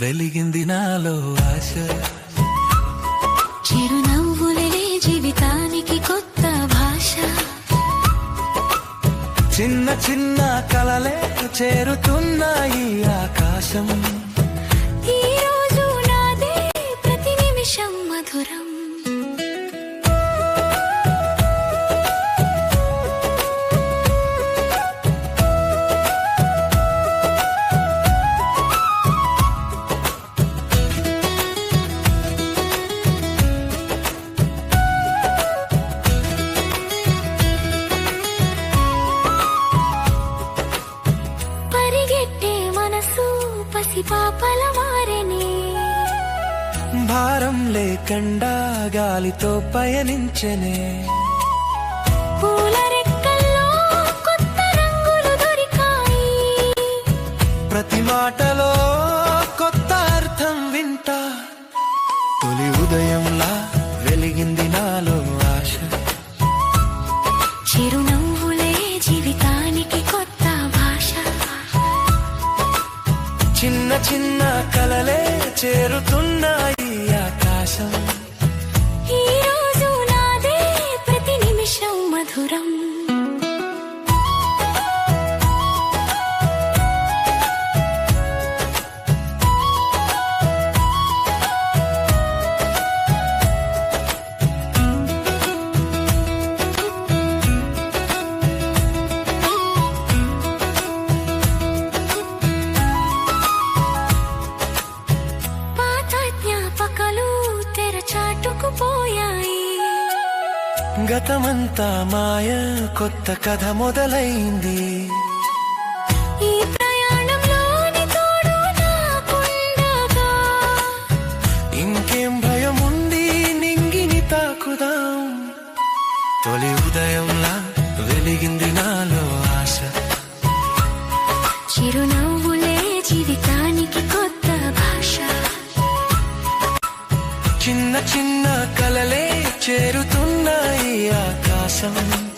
వెలిగింది నాలో ఆశ. చిరునవ్వులే జీవితానికి కొత్త భాష. చిన్న చిన్న కలలే చేరుతున్నాయి ఆకాశం. ఈ రోజు నాదే ప్రతి నిమిషం మధురం. పాపల మారని భారం లేకుండా గాలితో పయనించనే. పూల రెక్కల్లో కొత్త రంగులు దొరికాయి. ప్రతి మాటలో కొత్త అర్థం వింటా. తొలి ఉదయంలా వెలిగింది నాలో ఆశ. చిరునవ్వులే జీవితానికి కొత్త భాష. చిన్న చిన్న కలలే చేరుతున్నాయి ఆకాశం. ఈ రోజు నాదే ప్రతి నిమిషం మధురం. గతమంతా మాయ, కొత్త కథ మొదలైంది. ఈ ప్రయాణంలోని తోడు నాకుండగా ఇంకేం భయం ఉంది, నింగిని తాకుదాం. తొలి ఉదయంలా వెలిగింది నాలో ఆశ. చిరునవ్వులే జీవితానికి కొత్త భాష. చిన్న చిన్న కలలే చేరుతున్నాయి ఆకాశం.